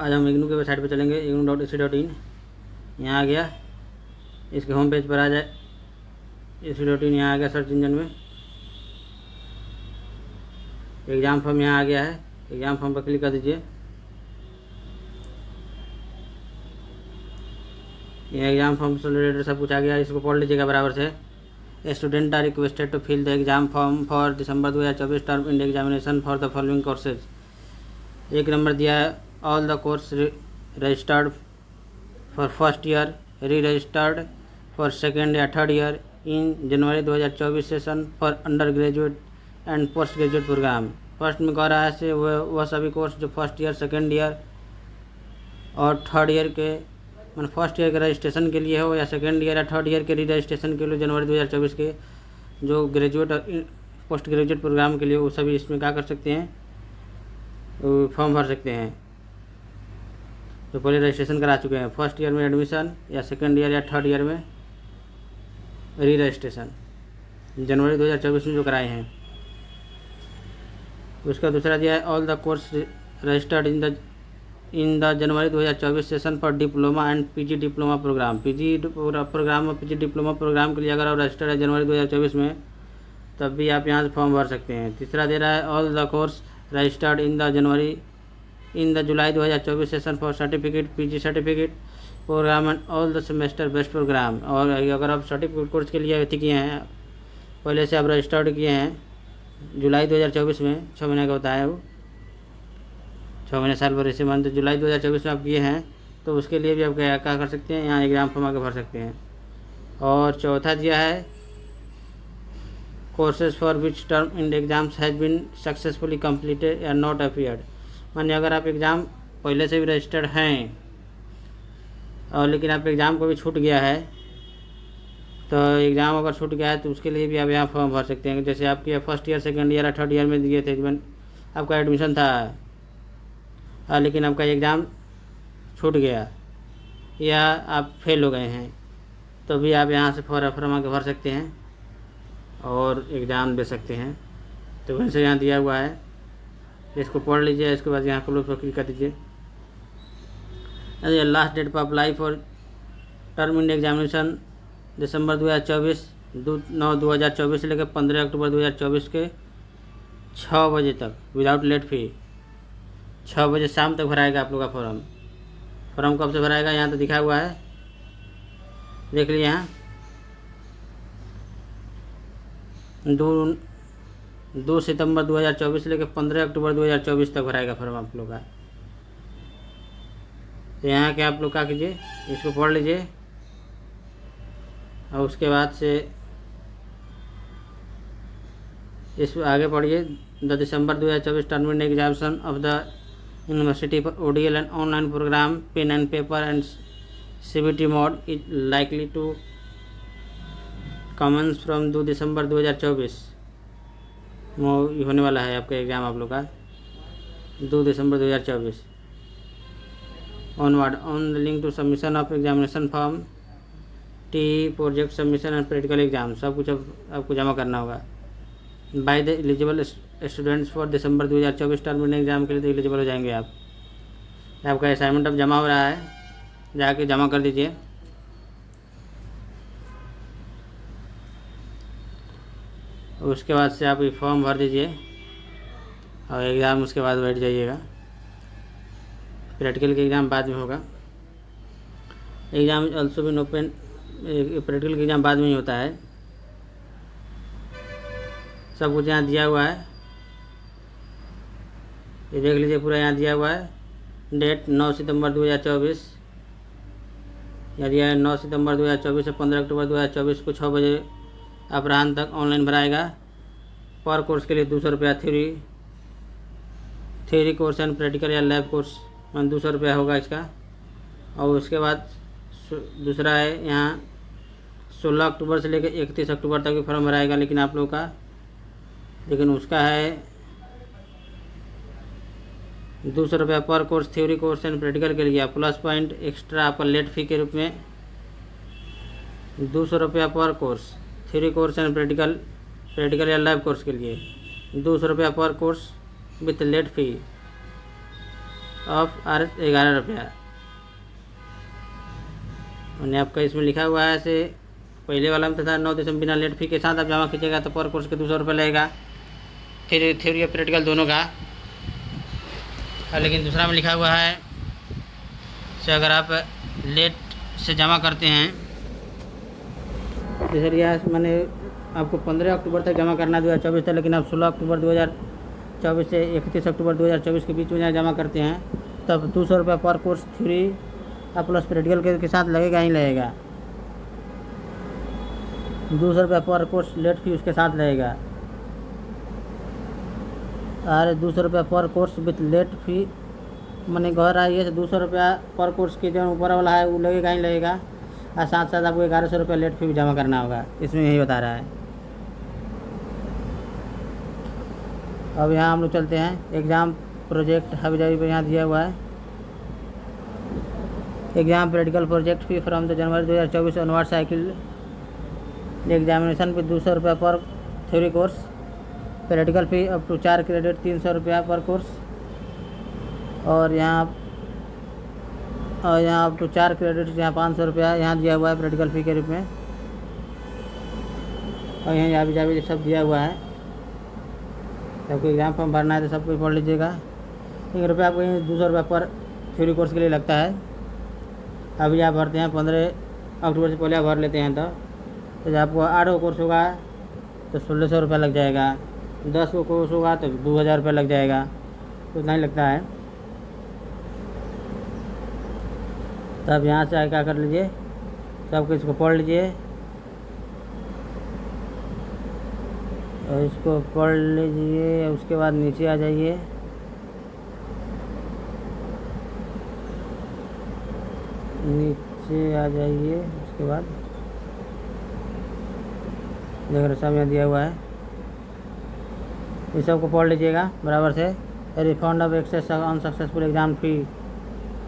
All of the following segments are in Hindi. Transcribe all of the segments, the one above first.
आज हम इग्नू के वेबसाइट पर चलेंगे, ignu.ac.in। यहाँ आ गया, इसके होम पेज पर आ जाए, ac.in यहाँ आ गया सर्च इंजन में। एग्ज़ाम फॉर्म यहाँ आ गया है, एग्ज़ाम फॉर्म पर क्लिक कर दीजिए। ये एग्ज़ाम फॉर्म से रिलेटेड सब कुछ आ गया, इसको पढ़ लीजिएगा बराबर से। Student are requested to fill the exam form for December 2024 term in examination for the following courses. एक नंबर दिया है, all the course registered for first year, re registered for second या third year in January 2024 session for undergraduate and postgraduate program. First में कह रहा है से वह सभी कोर्स जो फर्स्ट ईयर, सेकेंड ईयर और थर्ड ईयर के, मतलब फर्स्ट ईयर के रजिस्ट्रेशन के लिए हो या सेकेंड ईयर या थर्ड ईयर के री रजिस्ट्रेशन के लिए जनवरी 2024 के जो ग्रेजुएट और पोस्ट ग्रेजुएट प्रोग्राम के लिए, वो सभी इसमें क्या कर सकते हैं, फॉर्म भर सकते हैं। तो पहले रजिस्ट्रेशन करा चुके हैं, फर्स्ट ईयर में एडमिशन या सेकेंड ईयर या थर्ड ईयर में री रजिस्ट्रेशन जनवरी 2024 में जो कराए हैं। उसका दूसरा दिया है, all the course registered in the January 2024 session for diploma and PG diploma program. PG program और पीजी डिप्लोमा प्रोग्राम के लिए अगर आप रजिस्टर्ड है जनवरी 2024 में, तब भी आप यहाँ से फॉर्म भर सकते हैं। तीसरा दे रहा है, all the course registered in the July 2024 session for certificate, PG certificate program and all the semester based program. और अगर आप सर्टिफिकेट कोर्स के लिए किए हैं, पहले से आप रजिस्टर्ड किए हैं जुलाई 2024 में, 6 महीने का होता है वो, 6 महीने साल भर, इसी मंथ जुलाई 2024 में आप किए हैं, तो उसके लिए भी आप क्या कर सकते हैं, यहाँ एग्ज़ाम फॉर्म आके भर सकते हैं। और चौथा दिया है, courses for which term end exams has been successfully completed या नॉट अपीयर्ड। मानिए अगर आप एग्ज़ाम पहले से भी रजिस्टर्ड हैं और लेकिन आप एग्ज़ाम को भी छूट गया है, तो एग्ज़ाम अगर छूट गया है तो उसके लिए भी आप यहाँ फॉर्म भर सकते हैं। जैसे आपके फर्स्ट ईयर, सेकेंड ईयर या थर्ड ईयर में दिए थे, आपका एडमिशन था लेकिन आपका एग्ज़ाम छूट गया या आप फेल हो गए हैं, तो भी आप यहाँ से फॉर्म आके भर सकते हैं और एग्ज़ाम दे सकते हैं। तो वैसे यहाँ दिया हुआ है, इसको पढ़ लीजिए। इसके बाद यहाँ क्लोज पर क्लिक कर दीजिए। लास्ट डेट पर apply for term in examination December 2024 9/2024 से लेकर 15 अक्टूबर 2024 के 6 बजे तक विदाउट लेट फी। 6 बजे शाम तक भराएगा आप लोग का फॉर्म। फॉर्म कब से भराएगा, यहाँ तो दिखा हुआ है, देख लीजिए यहाँ 2 सितंबर 2024 से लेकर 15 अक्टूबर 2024 तक भराएगा फॉर्म आप लोग का। तो यहाँ के आप लोग क्या कीजिए, इसको पढ़ लीजिए और उसके बाद से इस आगे पढ़िए। The December 2024 term in examination of the university for ODL and online program pen and paper and CBT mode is likely to commence from 2 December 2024। होने वाला है आपका एग्ज़ाम आप लोग का 2 December 2024 onward. On the link to submission of examination form, the project submission and practical exam, सब कुछ आपको जमा करना होगा। By the eligible students for December 2024 term end exam के लिए तो एलिजिबल हो जाएंगे आप। आपका असाइनमेंट अब जमा हो रहा है, जाके जमा कर दीजिए। उसके बाद से आप ये फॉर्म भर दीजिए और एग्ज़ाम उसके बाद बैठ जाइएगा। प्रैक्टिकल के एग्ज़ाम बाद में होगा। Exam also been open, practical का एग्ज़ाम बाद में ही होता है। सब कुछ यहाँ दिया हुआ है, ये देख लीजिए, पूरा यहाँ दिया हुआ है। डेट 9 सितंबर 2024 या दिया है 9 सितंबर 2024 से 15 अक्टूबर 2024 को 6 बजे अपराह्न तक ऑनलाइन भराएगा। पर कोर्स के लिए 200 रुपया, थ्योरी कोर्स एंड प्रैक्टिकल या लैब कोर्स 200 रुपया होगा इसका। और उसके बाद दूसरा है यहाँ 16 अक्टूबर से लेकर 31 अक्टूबर तक भी फॉर्म भराएगा, लेकिन आप लोग का, लेकिन उसका है 200 रुपया पर course, theory course and practical के लिए। प्लस पॉइंट एक्स्ट्रा आपका लेट फी के रूप में 200 रुपया पर course, theory course and practical या लैब कोर्स के लिए 200 रुपया पर course with late fee. Of आर 11 रुपया। मैंने आपका इसमें लिखा हुआ है ऐसे, पहले वाला में था 9 दिसंबर बिना लेट फी के साथ आप जमा कीजिएगा तो पर कोर्स के 200 रुपये लगेगा, थ्योरी और प्रैक्टिकल दोनों का। लेकिन दूसरा में लिखा हुआ है से अगर आप लेट से जमा करते हैं, जैसे यह मैंने आपको 15 अक्टूबर तक जमा करना 2024 तक, लेकिन आप 16 अक्टूबर 2024 से 31 अक्टूबर 2024 के बीच में जमा करते हैं तब 200 रुपये पर कोर्स थ्योरी आप प्लस प्रैक्टिकल के साथ लगेगा ही लगेगा। 200 रुपये पर कोर्स लेट फी उसके साथ लगेगा, और 200 रुपये पर कोर्स विथ लेट फी मैंने घर आई है तो 200 रुपया पर कोर्स के जो ऊपर वाला है वो लगेगा ही लगेगा, और साथ साथ आपको 1100 रुपये लेट फी भी जमा करना होगा, इसमें यही बता रहा है। अब यहाँ हम लोग चलते हैं एग्ज़ाम प्रोजेक्ट हावी पर, यहाँ दिया हुआ है exam practical project fee from the January 2024 onward cycle examination पे 200 रुपये पर theory course, practical fee up to 4 credit 300 रुपया पर कोर्स, और यहाँ अप टू 4 क्रेडिट यहाँ 500 रुपया यहाँ दिया हुआ है प्रैक्टिकल फ़ी के रूप में, और यहाँ जाभी सब दिया हुआ है। सबको एग्ज़ाम फॉर्म भरना है तो सब कुछ पढ़ लीजिएगा। 1 रुपया आपको 200 रुपये पर थ्योरी कोर्स के लिए लगता है। अभी आप भरते हैं 15 अक्टूबर से पहले आप भर लेते हैं तो जब आपको 8 को कोर्स होगा तो 1600 रुपये लग जाएगा, 10 को कोर्स होगा तो 2000 रुपये लग जाएगा, तो उतना ही लगता है। तब यहाँ से आगे क्या कर लीजिए, सब कुछ को पढ़ लीजिए और इसको पढ़ लीजिए, उसके बाद नीचे आ जाइए। नीचे आ जाइए, उसके बाद देख रहे सब यहाँ दिया हुआ है, इस सब को पढ़ लीजिएगा बराबर से। Refund of excess unsuccessful exam fee,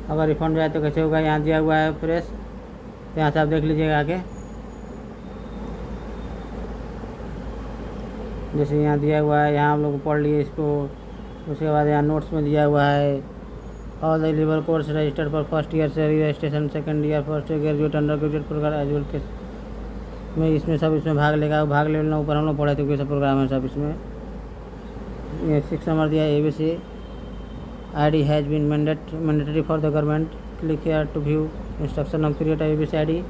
अगर रिफंड जाए तो कैसे होगा, यहाँ दिया हुआ है फ्रेश, तो यहाँ से आप देख लीजिएगा आगे। जैसे यहाँ दिया हुआ है, यहाँ हम लोग पढ़ लिए इसको। उसके बाद यहाँ नोट्स में दिया हुआ है all eligible course registered for first year से registration, second year, first year graduate under graduate program एजुअल के में इसमें सब इसमें भाग लेगा। भाग लेना ऊपर हम लोग पढ़े थे, सब प्रोग्राम है सब इसमें। ये 6 नंबर दिया है ABC ID has been mandatory for the government, click here to view instruction of create ABC ID।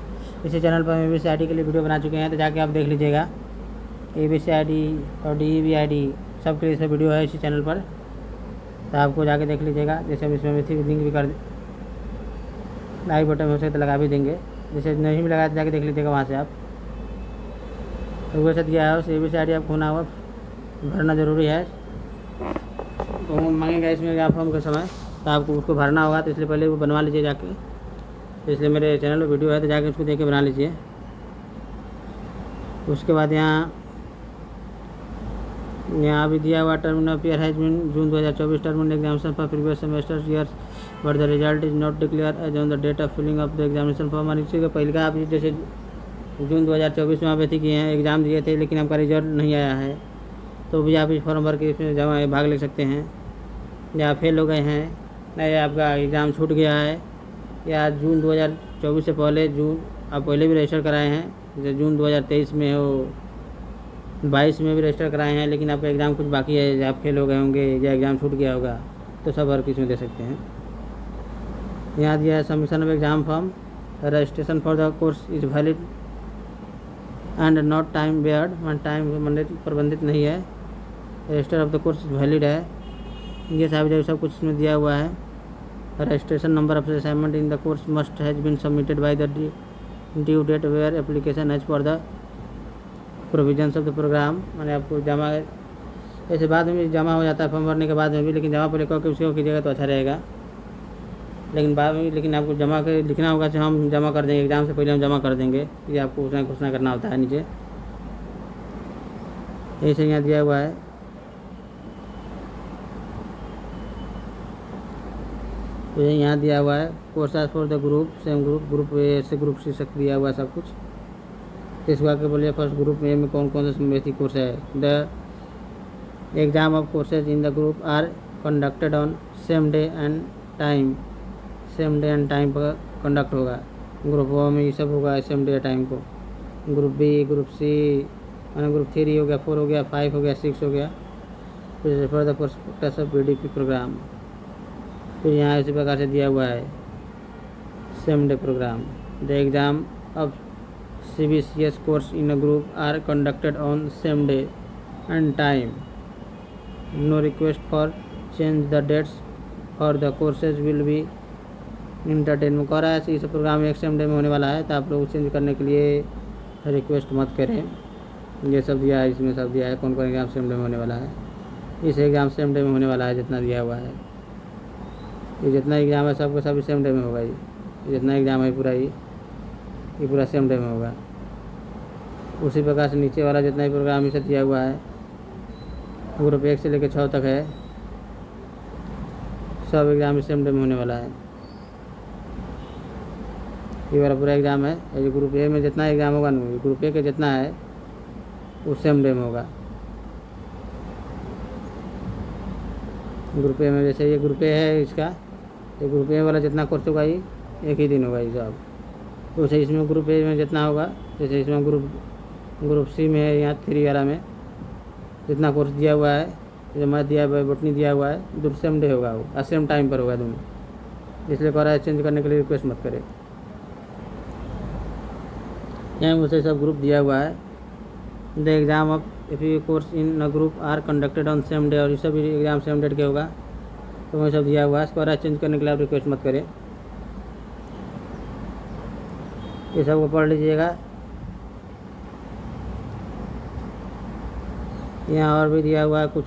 इसी चैनल पर हम ABC ID के लिए वीडियो बना चुके हैं, तो जाके आप देख लीजिएगा। ABC ID और DEB ID सब के लिए इसमें वीडियो है इसी चैनल पर, तो आपको जाके देख लीजिएगा। जैसे हम इसमें लिंक भी कर आई बटन हो सके तो लगा भी देंगे, जैसे नहीं भी लगाया तो जाके देख लीजिएगा वहाँ से आप। तो वैसे दिया है उस ABC ID आपको होना हुआ भरना ज़रूरी है, तो हम मांगेगा इसमें एग्जाम फॉर्म के समय, तो आपको उसको भरना होगा, तो इसलिए पहले वो बनवा लीजिए जाके। तो इसलिए मेरे चैनल पर वीडियो है, तो जाके उसको देख के बना लीजिए। उसके बाद यहाँ भी दिया हुआ terminal appear has been June 2024 terminal examination for previous semester years but the result is not declare as on the date of filling of the examination form. इसी के पहले का आप जैसे जून 2024 में आप अथी किए हैं, एग्ज़ाम दिए थे, लेकिन आपका रिजल्ट नहीं आया है, तो भी आप इस फॉर्म भर के इसमें जमा भाग ले सकते हैं। या फेल हो गए हैं, या आपका एग्ज़ाम छूट गया है, या जून 2024 से पहले आप पहले भी रजिस्टर कराए हैं, जैसे जून 2023 में हो, 22 में भी रजिस्टर कराए हैं, लेकिन आपका एग्ज़ाम कुछ बाकी है, आप फेल हो गए होंगे या एग्ज़ाम छूट गया होगा, तो सब हर किसी में दे सकते हैं। यहाँ दिया है submission of exam form, registration for the course is valid and not time barred, time प्रबंधित नहीं है, register of the course valid है। ये सब कुछ इसमें दिया हुआ है। Registration number of assignment in the course must has been submitted by the due date where application has for the provisions of the program. मैंने आपको जमा ऐसे बाद में भी जमा हो जाता है फॉर्म भरने के बाद में भी, लेकिन जमा पहले कह के उसको कीजिएगा तो अच्छा रहेगा। लेकिन बाद में लेकिन आपको जमा कर लिखना होगा कि हम जमा कर देंगे, एग्ज़ाम से पहले हम जमा कर देंगे, ये आपको उसमें घोषणा करना होता है नीचे। ऐसे यहाँ दिया हुआ है। तो यहाँ दिया हुआ है courses for the group, same group A से ग्रुप सी तक दिया हुआ है सब कुछ। इस बार के बोलिए फर्स्ट ग्रुप ए में कौन कौन से बेसिक कोर्स है। The exam of courses in the group are conducted on same day and time, same day and time पर कंडक्ट होगा। ग्रुप ओ में ये सब होगा सेम डे टाइम को। ग्रुप बी, ग्रुप सी, माना ग्रुप 3 हो गया, 4 हो गया, 5 हो गया, 6 हो गया। फिर for the purpose of PDP program, फिर यहाँ इसी प्रकार से दिया हुआ है same day program. The exam of CBCS course in a group are conducted on same day and time. No request for change the dates for the courses will be entertainment कर रहा है। इस प्रोग्राम एक सेम डे में होने वाला है, तो आप लोग चेंज करने के लिए रिक्वेस्ट मत करें। ये सब दिया है, इसमें सब दिया है कौन कौन एग्ज़ाम सेम डे में होने वाला है। इस एग्ज़ाम सेम डे में होने वाला है जितना दिया हुआ है। ये जितना एग्ज़ाम है सबको सब सेम डे में होगा। ये जितना एग्ज़ाम है पूरा ये पूरा सेम डे में होगा। उसी प्रकार से नीचे वाला जितना भी प्रोग्राम इसे दिया हुआ है, ग्रुप 1 से लेकर 6 तक है, सब एग्ज़ाम सेम डे में होने वाला है। ये वाला पूरा एग्ज़ाम है। ये ग्रुप ए में जितना एग्ज़ाम होगा ना, ग्रुप ए के जितना है वो सेम डे में होगा। ग्रुप ए में जैसे ये ग्रुप ए है इसका, ये ग्रुप ए वाला जितना कोर्स होगा ये एक ही दिन होगा ये सब। तो वैसे इसमें ग्रुप ए में जितना होगा, जैसे इसमें ग्रुप सी में है, यहाँ 3 वाला में जितना कोर्स दिया हुआ है, जो मैथ दिया हुआ है, बॉटनी दिया हुआ है, दोनों सेम डे होगा, वो सेम टाइम पर होगा दोनों। इसलिए कह रहा है चेंज करने के लिए रिक्वेस्ट मत करें। यहाँ मुझे सब ग्रुप दिया हुआ है। The exam of if course in a group are conducted on same day, और ये सब एग्ज़ाम सेम डेट के होगा, तो वही सब दिया हुआ है। इसको चेंज करने के लिए आप रिक्वेस्ट मत करें। ये सब को पढ़ लीजिएगा। यहाँ और भी दिया हुआ है कुछ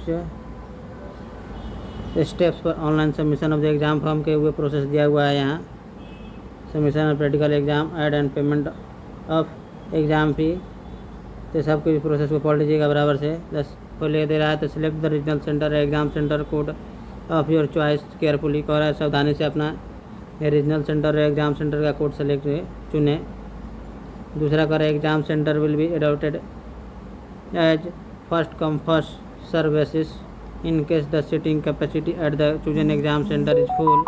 स्टेप्स पर online submission of the exam form के हुए प्रोसेस दिया हुआ है। यहाँ submission of practical exam, add and payment of exam फ़ी, तो सब कुछ प्रोसेस को पढ़ लीजिएगा बराबर से। पहले दे रहा है तो select the regional centre exam centre code of your choice carefully, कह रहा है सावधानी से अपना रीजनल सेंटर एग्ज़ाम सेंटर का कोड सेलेक्ट चुनें। दूसरा कह रहा है exam centre will be adopted as first come first serve basis in case the seating capacity at the chosen exam centre is full,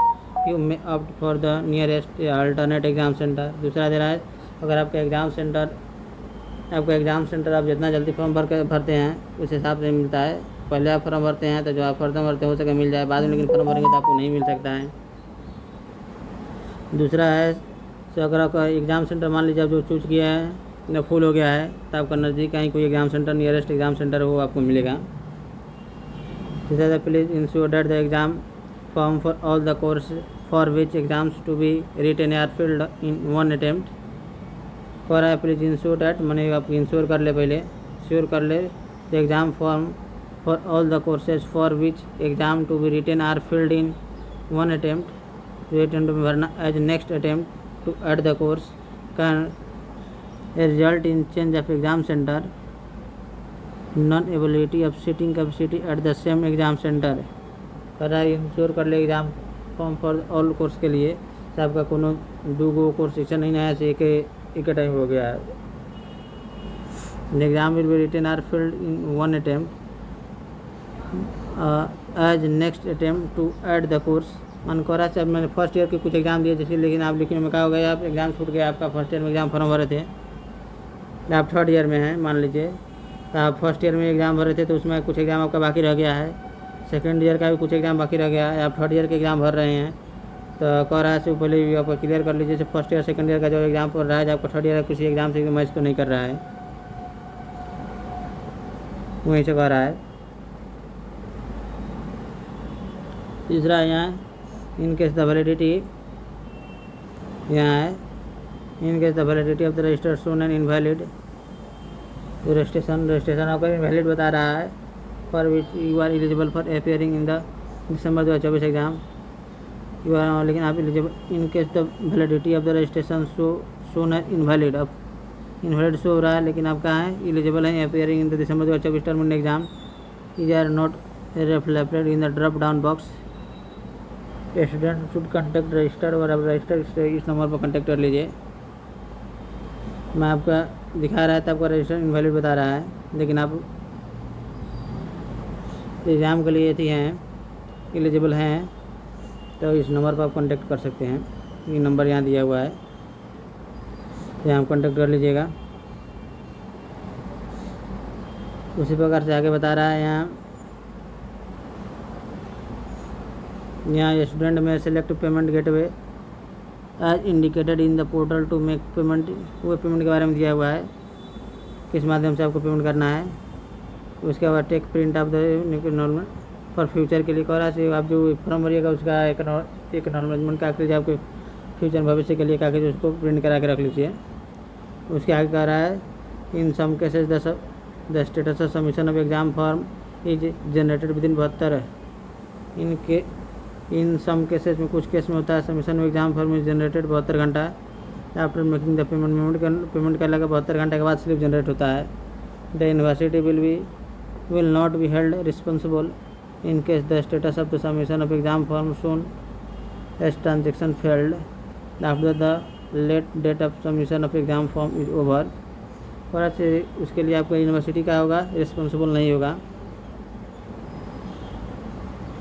you may opt for the nearest alternate exam centre. दूसरा दे रहा है अगर आपका एग्ज़ाम सेंटर आप जितना जल्दी फॉर्म भरते हैं उस हिसाब से मिलता है। पहले आप फॉर्म भरते हैं तो जो आप फॉर्म भरते हैं हो सके मिल जाए बाद में, लेकिन फॉर्म भरेंगे तो आपको नहीं मिल सकता है। दूसरा है तो अगर आपका एग्ज़ाम सेंटर मान लीजिए आप जो चूज किया है ना फुल हो गया है, तो आपका नज़दीक कहीं कोई exam centre nearest exam centre हो आपको मिलेगा। तीसरा please ensure that the exam form for all the course for which exams to be written are filled in 1 attempt. कह रहा है प्लीज़ इंश्योर डैट, मैंने आप इंश्योर कर ले, पहले श्योर कर ले the exam form for all the courses for which exam to be written are filled in 1 attempt. जो अटेम्प्ट में भरना as next attempt to add the course can result in change of exam centre, non ability of seating capacity at the same exam centre. कह रहा है इंश्योर कर ले exam form for all course के लिए, आपका कोनो 2 कोर्स ऐसा नहीं आया से एक टाइम हो गया है। The exam will be written are filled in 1 attempt as next attempt to add the course. मन को रहा है मैंने फर्स्ट ईयर के कुछ एग्ज़ाम दिए जैसे, लेकिन आप लिखने में क्या हो गया, आप एग्ज़ाम छूट गया, आपका फर्स्ट ईयर में एग्ज़ाम फॉर्म भरे थे, आप 3rd ईयर में हैं मान लीजिए, तो आप फर्स्ट ईयर में एग्ज़ाम भरे थे तो उसमें कुछ एग्ज़ाम आपका बाकी रह गया है, 2nd ईयर का भी कुछ एग्ज़ाम बाकी रह गया है, आप 3rd ईयर के एग्ज़ाम भर रहे हैं, तो कह रहा है से पहले भी आपको क्लियर कर लीजिए। जैसे फर्स्ट ईयर 2nd ईयर का जो एग्ज़ाम पढ़ रहा है, आपका 3rd ईयर किसी एग्ज़ाम से मैच तो नहीं कर रहा है, वहीं से कह रहा है। तीसरा यहाँ इन केस द वैलिडिटी, यहाँ है in case the validity of the register shown and invalid, registration आपका इनवैलिड बता रहा है, for which you are eligible for appearing in the December 2024 exam you are, लेकिन आप eligible in case the validity of the registration shown and invalid, अब इनवैलिड शो हो रहा है लेकिन आप कहाँ हैं, एलिजिबल हैं appearing in the December 2024 term exam, is are not reflected in the drop down box. Student should contact register, और अब रजिस्टर इस नंबर पर कॉन्टैक्ट कर लीजिए। मैं आपका दिखा रहा था, आपका रजिस्टर इनवैलिड बता रहा है, लेकिन आप एग्ज़ाम के लिए थी हैं एलिजिबल हैं, तो इस नंबर पर आप कॉन्टेक्ट कर सकते हैं। ये नंबर यहाँ दिया हुआ है, यहाँ आप कॉन्टेक्ट कर लीजिएगा। उसी प्रकार से आगे बता रहा है यहाँ स्टूडेंट में select payment gateway as indicated in the portal to make payment. वो पेमेंट के बारे में दिया हुआ है, किस माध्यम से आपको पेमेंट करना है। उसके बाद take print of the acknowledgement for future के लिए करा से आप जो फॉर्म भरिएगा उसका एक्नॉलेजमेंट कागज आपके फ्यूचर भविष्य के लिए कागज उसको प्रिंट करा के रख लीजिए। उसके आगे कह रहा है in some cases the status of submission of exam form is generated within 72। In some cases में कुछ केस में होता है submission of exam form is generated 72 घंटा आफ्टर मेकिंग द पेमेंट करने के 72 घंटे के बाद स्लिप जनरेट होता है। The university will not be held responsible in case the status of the submission of exam form shown as transaction failed after the late date of submission of exam form is over। और से उसके लिए आपका यूनिवर्सिटी का होगा रिस्पॉन्सिबल नहीं होगा,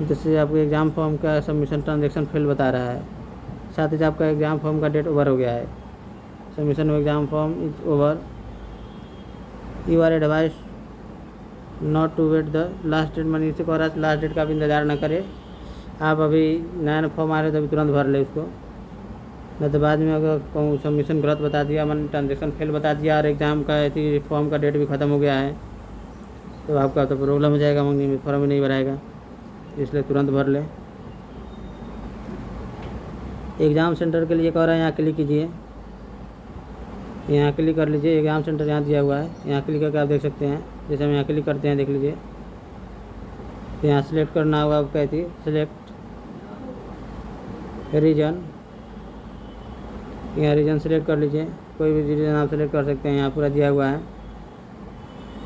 जिससे आपको एग्ज़ाम फॉर्म का सबमिशन ट्रांजेक्शन फेल बता रहा है। साथ ही आपका एग्ज़ाम फॉर्म का डेट ओवर हो गया है, submission of exam form is over. You are advise not to wait the last date. मैंने इसी को लास्ट डेट का आप इंतज़ार न करें। आप अभी नया फॉर्म आ रहे तो अभी तुरंत भर ले उसको, नहीं तो बाद में अगर कहूँ सबमिशन गलत बता दिया, मैंने ट्रांजेक्शन फेल बता दिया और एग्ज़ाम का ऐसी फॉर्म का डेट भी ख़त्म हो गया है तो आपका तो प्रॉब्लम हो जाएगा, मंगनी में फॉर्म ही नहीं भराएगा। इसलिए तुरंत भर ले। एग्ज़ाम सेंटर के लिए कह रहा है, यहाँ क्लिक कीजिए, यहाँ क्लिक कर लीजिए। एग्ज़ाम सेंटर यहाँ दिया हुआ है, यहाँ क्लिक करके आप देख सकते हैं। जैसे हम यहाँ क्लिक करते हैं, देख लीजिए, यहाँ सेलेक्ट करना होगा। आप कहती है सेलेक्ट रीजन, यहाँ रीजन सेलेक्ट कर लीजिए, कोई भी रीजन आप सेलेक्ट कर सकते हैं। यहाँ पूरा दिया हुआ है,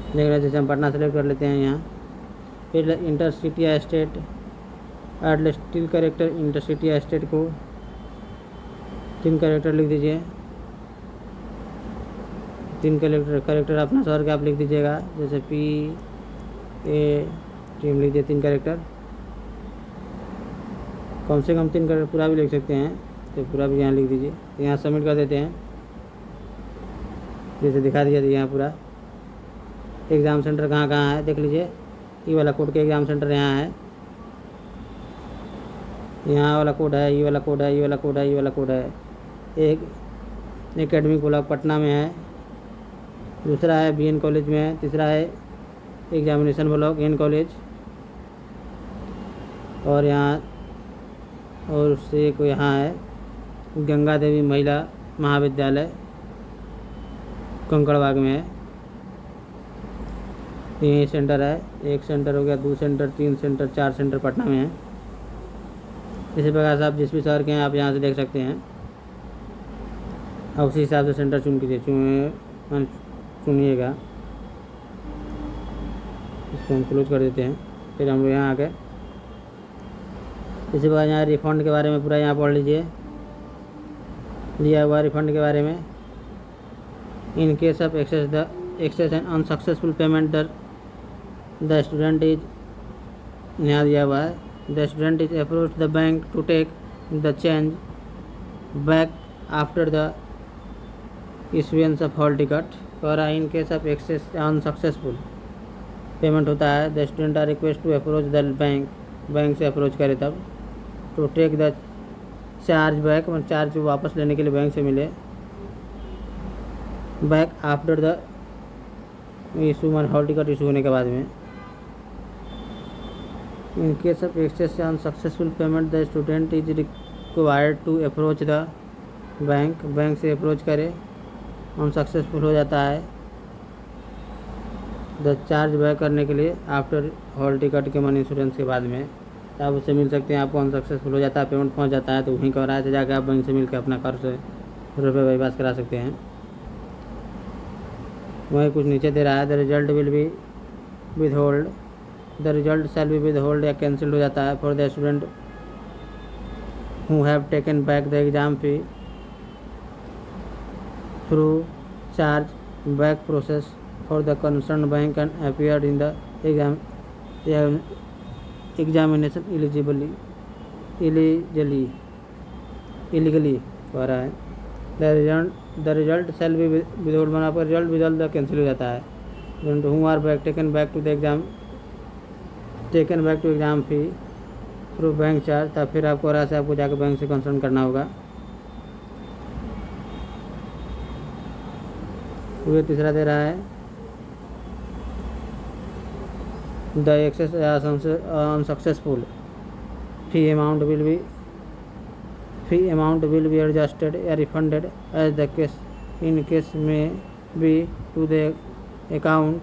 देख रहे जैसे हम पटना सेलेक्ट कर लेते हैं। यहाँ फिर इंटरसिटी या state add still character, intercity या स्टेट को 3 करेक्टर लिख दीजिए। 3 करेक्टर अपना शहर का आप लिख दीजिएगा, जैसे PA लिख दिए 3 करेक्टर। कम से कम 3 करेक्टर पूरा भी लिख सकते हैं, तो पूरा भी यहाँ लिख दीजिए। यहाँ सबमिट कर देते हैं, जैसे दिखा दिया यहाँ पूरा। एग्ज़ाम सेंटर कहाँ कहाँ है देख लीजिए। ये वाला कोड के एग्ज़ाम सेंटर यहाँ है, यहाँ वाला कोड है, ये वाला कोड है, ये वाला कोड है, ये वाला कोड है। एक एकेडमिक ब्लॉक पटना में है, दूसरा है BN कॉलेज में है, तीसरा है एग्जामिनेशन ब्लॉक एन कॉलेज, और यहाँ और उससे एक यहाँ है गंगा देवी महिला महाविद्यालय कंकड़बाग में है। यही सेंटर है, 1 सेंटर हो गया, 2 सेंटर, 3 सेंटर, 4 सेंटर पटना में है। इसी प्रकार से आप जिस भी शहर के हैं आप यहाँ से देख सकते हैं, और उसी हिसाब से सेंटर चुनिएगा। इसको हम क्लोज कर देते हैं। फिर हम यहाँ आ गए। इसी प्रकार यहाँ रिफंड के बारे में पूरा यहाँ पढ़ लीजिए, दिया हुआ रिफंड के बारे में। In case of excess and unsuccessful payment the student is, यहाँ दिया हुआ है, the student is approach the bank to take the change back after the issuance of hall ticket. और in case of excess unsuccessful payment होता है, the student are request to approach the bank से अप्रोच करे तब to take the charge back, मतलब चार्ज वापस लेने के लिए बैंक से मिले, बैक आफ्टर द इशू, मतलब हॉल टिकट इशू होने के बाद में। In case of excess unsuccessful payment the student is required to approach the bank से अप्रोच करे, अनसक्सेसफुल हो जाता है द चार्ज बैक करने के लिए आफ्टर हॉल टिकट के मनी इंश्योरेंस के बाद में, तो आप उससे मिल सकते हैं। आपको अनसक्सेसफुल हो जाता है, पेमेंट पहुंच जाता है, तो वहीं कर रहा है, तो जाकर आप बैंक से मिल कर अपना कर्ज रुपये वापस करा सकते हैं। वहीं कुछ नीचे दे रहा है, the result will be withhold, the result shall be withhold या कैंसिल हो जाता है for the student who have taken back the exam fee through charge back process for the concern bank and appeared in the examination eligibly. Illegally हो रहा है। The result shall be withhold, बना पर रिजल्ट विदहोल्ड कैंसिल हो जाता है। Who are back taken back to exam fee through bank charge, तब फिर आपको रहा से आपको जाकर बैंक से कंसर्न करना होगा। ये तीसरा दे रहा है the access unsuccessful, fee amount will be adjusted या रिफंडेड एज द केस में be to the account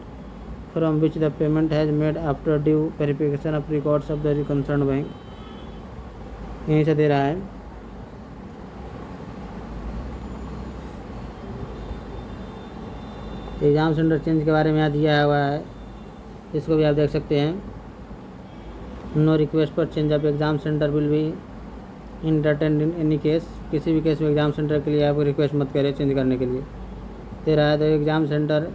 from which the payment has made after due verification of records of the concern bank. यहीं से दे रहा है। एग्ज़ाम सेंटर चेंज के बारे में यहाँ दिया हुआ है, इसको भी आप देख सकते हैं। No request for change of exam centre will be entertained in any case, किसी भी केस में एग्ज़ाम सेंटर के लिए आप रिक्वेस्ट मत करें चेंज करने के लिए। दे रहा है तो एग्ज़ाम सेंटर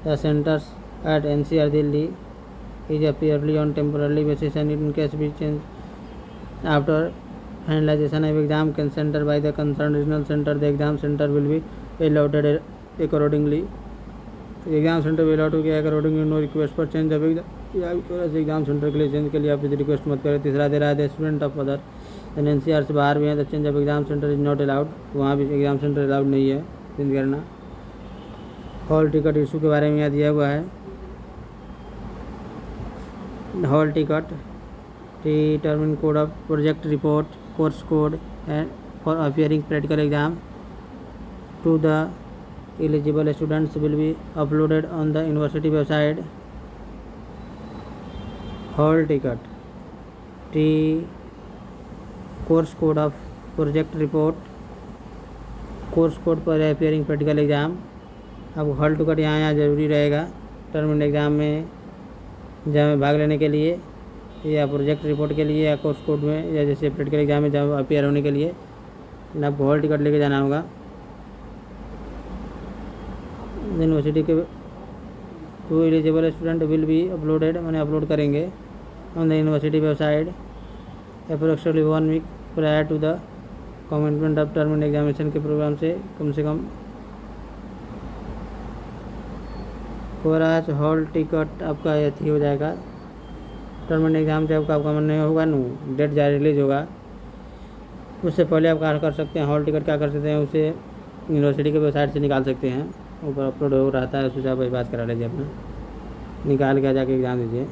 या centres at NCR Delhi is purely on temporary basis and in case be change after finalisation of exam can centre by the concern regional centre, the exam centre will be allotted accordingly. The exam center will allot किया accordingly. No request for change of exam centre के लिए चेंज के लिए आप यदि रिक्वेस्ट मत करें। तीसरा दे रहा है स्टूडेंट ऑफ अदर NCR से बाहर भी है तो change of exam centre is not allowed, वहाँ भी एग्जाम सेंटर अलाउड नहीं है चेंज करना। हॉल टिकट इशू के बारे में यहाँ दिया हुआ है। Hall ticket determine code of project report course code and for appearing practical exam to the eligible students will be uploaded on the university website. Hall ticket, course code of project report, course code पर appearing practical exam। अब हॉल टिकट यहाँ ज़रूरी रहेगा टर्म एग्ज़ाम में जब भाग लेने के लिए या प्रोजेक्ट रिपोर्ट के लिए या कोर्स कोड में या जैसे प्रैक्टिकल एग्जाम में जब अपियर होने के लिए आपको हॉल टिकट लेके जाना होगा। यूनिवर्सिटी के to eligible student will be uploaded, मैंने अपलोड करेंगे on the university website approximately 1 week prior to the commencement of term examination के प्रोग्राम से कम हो रहा है। हॉल टिकट आपका यथी हो जाएगा टर्म एग्जाम जब आपका मन नहीं होगा न डेट जारी रिलीज होगा उससे पहले आप क्या कर सकते हैं, हॉल टिकट क्या कर सकते हैं उसे यूनिवर्सिटी के वेबसाइट से निकाल सकते हैं, ऊपर अपलोड हो रहता है उससे आप बात करा लीजिए अपना निकाल के जाके एग्ज़ाम दीजिए।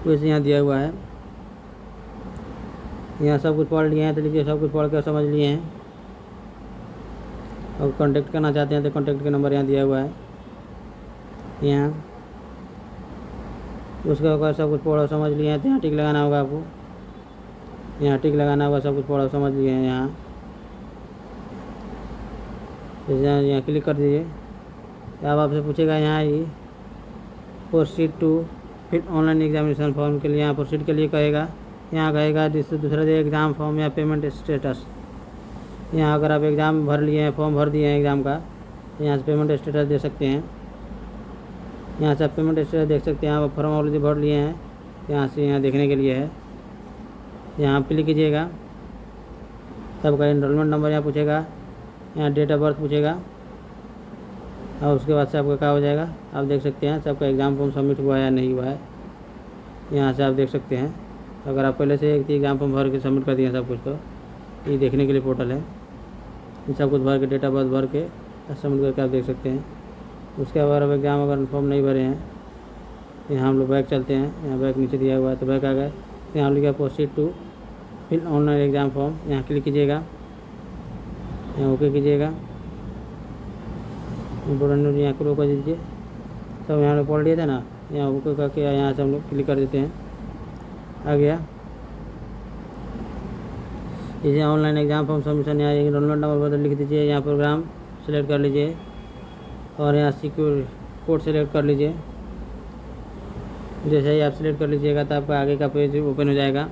वैसे यहाँ दिया हुआ है, यहाँ सब कुछ पढ़ लिए हैं तो लीजिए, सब कुछ पढ़ कर समझ लिए हैं। और कांटेक्ट करना चाहते हैं तो कांटेक्ट का नंबर यहाँ दिया हुआ है। यहाँ उसके बाद सब कुछ पढ़ो समझ लिए हैं तो यहाँ टिक लगाना होगा आपको, यहाँ टिक लगाना होगा। सब कुछ पढ़ो समझ लिए हैं यहाँ, यहाँ क्लिक कर दीजिए। अब आपसे पूछेगा यहाँ ही प्रोसीड टू फिर ऑनलाइन एग्जामिनेशन फॉर्म के लिए, यहाँ प्रोसीड के लिए कहेगा, यहाँ कहेगा जिससे दूसरा एग्ज़ाम फॉर्म या पेमेंट स्टेटस। यहाँ अगर आप एग्ज़ाम भर लिए हैं, फॉर्म भर दिए हैं एग्ज़ाम का, तो यहाँ से पेमेंट स्टेटस दे सकते हैं। यहाँ से आप पेमेंट स्टेटस देख सकते हैं। आप फॉर्म ऑलरेडी भर लिए हैं, यहाँ से यहाँ देखने के लिए है। यहाँ क्लिक कीजिएगा, तब का एनरोलमेंट नंबर यहाँ पूछेगा, यहाँ डेट ऑफ बर्थ पूछेगा और उसके बाद से आपका क्या हो जाएगा आप देख सकते हैं। सबका एग्ज़ाम फॉर्म सबमिट हुआ है या नहीं हुआ है, यहाँ से आप देख सकते हैं। अगर आप पहले से एक एग्ज़ाम फॉर्म भर के सबमिट कर दिए सब कुछ, तो ये देखने के लिए पोर्टल है, सब कुछ भर के डेट ऑफ बर्थ भर के सबमिट करके आप देख सकते हैं। उसके बाद अब एग्ज़ाम अगर फॉर्म नहीं भरे हैं, यहाँ हम लोग बैक चलते हैं। यहाँ बैक नीचे दिया हुआ है तो बैक आ गए, यहाँ लिखा proceed to fill online exam form, यहाँ क्लिक कीजिएगा, यहाँ ओके कीजिएगा। इम्पोर्टेंट यहाँ क्लिक कर दीजिए। सब यहाँ लोग पढ़ लिए थे ना, यहाँ ओके करके यहाँ से हम लोग क्लिक कर देते हैं। आ गया इसे ऑनलाइन एग्ज़ाम फॉर्म सबमिशन। यहाँ एनरोलमेंट नंबर बदल लिख दीजिए, यहाँ प्रोग्राम सेलेक्ट कर लीजिए और यहाँ सिक्योर कोड सेलेक्ट कर लीजिए। जैसे ही आप सेलेक्ट कर लीजिएगा तो आपका आगे का पेज ओपन हो जाएगा।